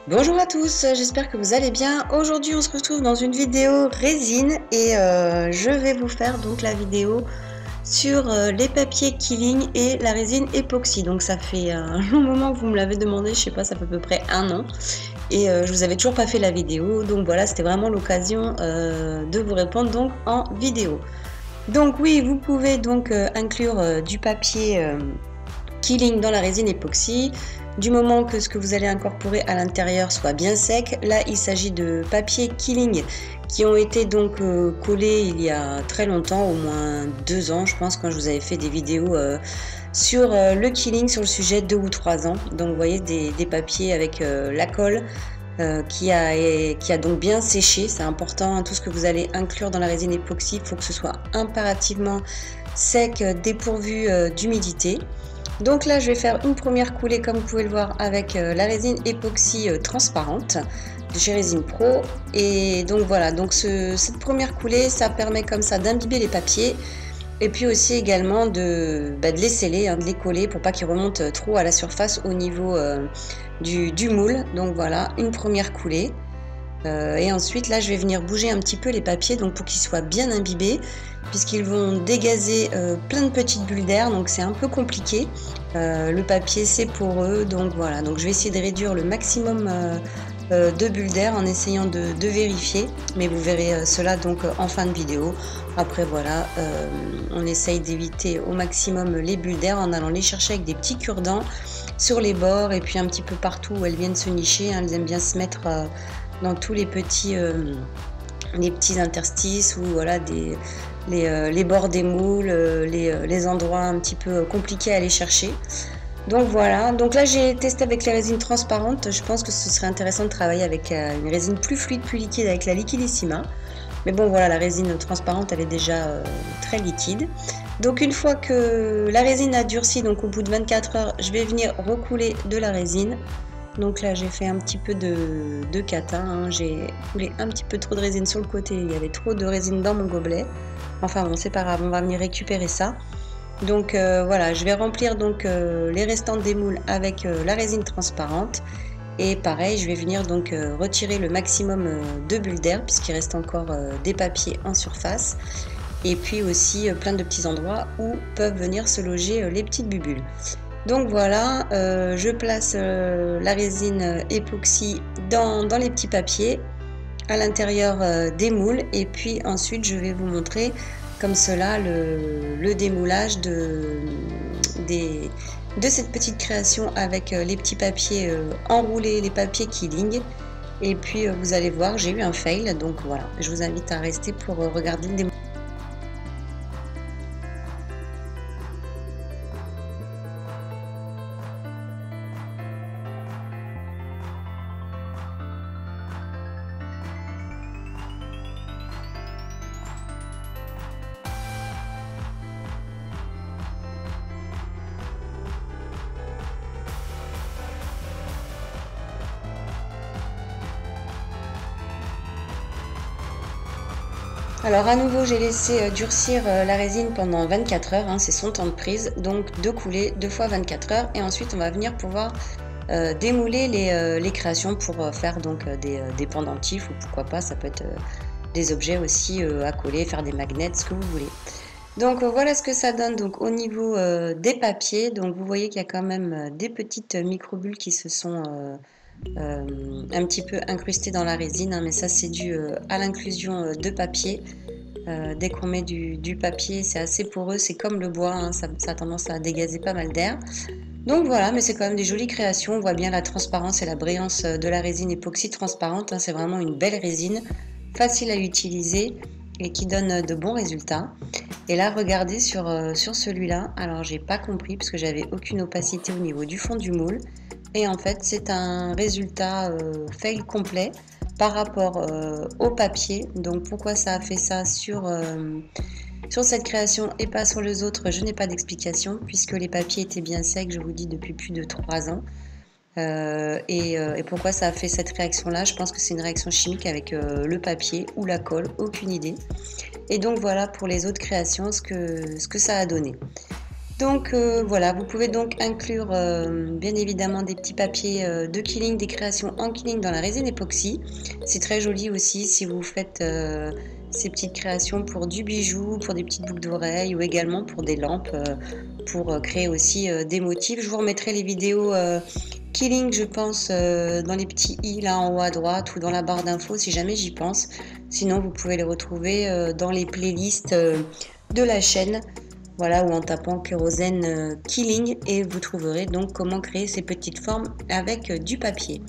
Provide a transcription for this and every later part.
Bonjour à tous, j'espère que vous allez bien. Aujourd'hui, on se retrouve dans une vidéo résine et je vais vous faire donc la vidéo sur les papiers Killing et la résine époxy. Donc ça fait un long moment que vous me l'avez demandé, je sais pas, ça fait à peu près un an et je vous avais toujours pas fait la vidéo. Donc voilà, c'était vraiment l'occasion de vous répondre donc en vidéo. Donc oui, vous pouvez donc inclure du papier Killing dans la résine époxy. Du moment que ce que vous allez incorporer à l'intérieur soit bien sec, là il s'agit de papier Killing qui ont été donc collés il y a très longtemps, au moins 2 ans je pense, quand je vous avais fait des vidéos sur le Killing, sur le sujet, 2 ou 3 ans. Donc vous voyez des papiers avec la colle qui a donc bien séché. C'est important, tout ce que vous allez inclure dans la résine époxy, il faut que ce soit impérativement sec, dépourvu d'humidité. Donc là je vais faire une première coulée comme vous pouvez le voir avec la résine époxy transparente de chez Résine Pro. Et donc voilà, donc cette première coulée ça permet comme ça d'imbiber les papiers et puis aussi également de les sceller, de les coller pour pas qu'ils remontent trop à la surface au niveau du moule. Donc voilà, une première coulée. Et ensuite là je vais venir bouger un petit peu les papiers donc pour qu'ils soient bien imbibés, puisqu'ils vont dégazer plein de petites bulles d'air, donc c'est un peu compliqué. Le papier c'est poreux, donc voilà, donc je vais essayer de réduire le maximum de bulles d'air en essayant de vérifier, mais vous verrez cela donc en fin de vidéo. Après voilà, on essaye d'éviter au maximum les bulles d'air en allant les chercher avec des petits cure-dents sur les bords et puis un petit peu partout où elles viennent se nicher, elles aiment bien se mettre dans tous les petits interstices ou voilà les bords des moules, les endroits un petit peu compliqués à aller chercher. Donc voilà, donc là j'ai testé avec les résines transparentes. Je pense que ce serait intéressant de travailler avec une résine plus fluide, plus liquide, avec la Liquidissima. Mais bon voilà, la résine transparente elle est déjà très liquide. Donc une fois que la résine a durci, donc au bout de 24 heures, je vais venir recouler de la résine. Donc là j'ai fait un petit peu de cata, j'ai coulé un petit peu trop de résine sur le côté, il y avait trop de résine dans mon gobelet. Enfin bon, c'est pas grave, on va venir récupérer ça. Donc voilà, je vais remplir donc les restants des moules avec la résine transparente. Et pareil, je vais venir donc retirer le maximum de bulles d'air puisqu'il reste encore des papiers en surface. Et puis aussi plein de petits endroits où peuvent venir se loger les petites bulles. Donc voilà, je place la résine époxy dans les petits papiers à l'intérieur des moules, et puis ensuite je vais vous montrer comme cela le démoulage de cette petite création avec les petits papiers enroulés, les papiers Killing. Et puis vous allez voir, j'ai eu un fail, donc voilà, je vous invite à rester pour regarder le démoulage. Alors à nouveau j'ai laissé durcir la résine pendant 24 heures, c'est son temps de prise, donc 2 coulées, 2 fois 24 heures, et ensuite on va venir pouvoir démouler les créations pour faire donc des pendentifs, ou pourquoi pas, ça peut être des objets aussi à coller, faire des magnets, ce que vous voulez. Donc voilà ce que ça donne donc au niveau des papiers. Donc vous voyez qu'il y a quand même des petites microbules qui se sont un petit peu incrustées dans la résine, mais ça c'est dû à l'inclusion de papier. Dès qu'on met du papier, c'est assez poreux, c'est comme le bois, ça a tendance à dégazer pas mal d'air. Donc voilà, mais c'est quand même des jolies créations. On voit bien la transparence et la brillance de la résine époxy transparente, c'est vraiment une belle résine, facile à utiliser et qui donne de bons résultats. Et là regardez sur celui-là, alors j'ai pas compris parce que j'avais aucune opacité au niveau du fond du moule, et en fait c'est un résultat fail complet par rapport au papier. Donc pourquoi ça a fait ça sur cette création et pas sur les autres, je n'ai pas d'explication puisque les papiers étaient bien secs, je vous dis, depuis plus de 3 ans. Et pourquoi ça a fait cette réaction là, je pense que c'est une réaction chimique avec le papier ou la colle, aucune idée. Et donc voilà pour les autres créations ce que ça a donné. Donc voilà, vous pouvez donc inclure bien évidemment des petits papiers de Killing, des créations en Killing dans la résine époxy. C'est très joli aussi si vous faites ces petites créations pour du bijou, pour des petites boucles d'oreilles ou également pour des lampes, pour créer aussi des motifs. Je vous remettrai les vidéos Killing, je pense, dans les petits i là en haut à droite ou dans la barre d'infos si jamais j'y pense. Sinon, vous pouvez les retrouver dans les playlists de la chaîne. Voilà, ou en tapant kérosène Killing et vous trouverez donc comment créer ces petites formes avec du papier.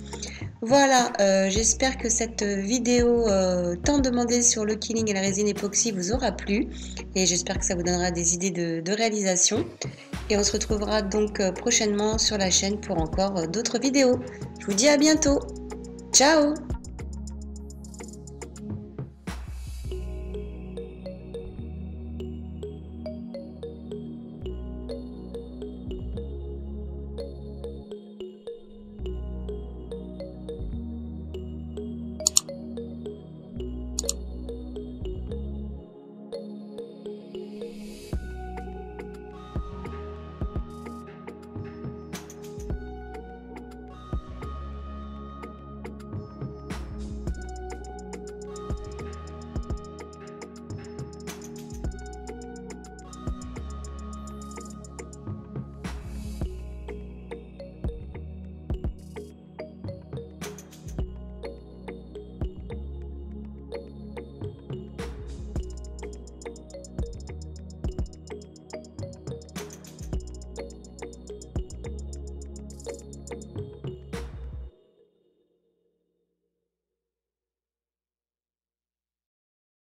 Voilà, j'espère que cette vidéo tant demandée sur le Killing et la résine époxy vous aura plu et j'espère que ça vous donnera des idées de réalisation. Et on se retrouvera donc prochainement sur la chaîne pour encore d'autres vidéos. Je vous dis à bientôt. Ciao!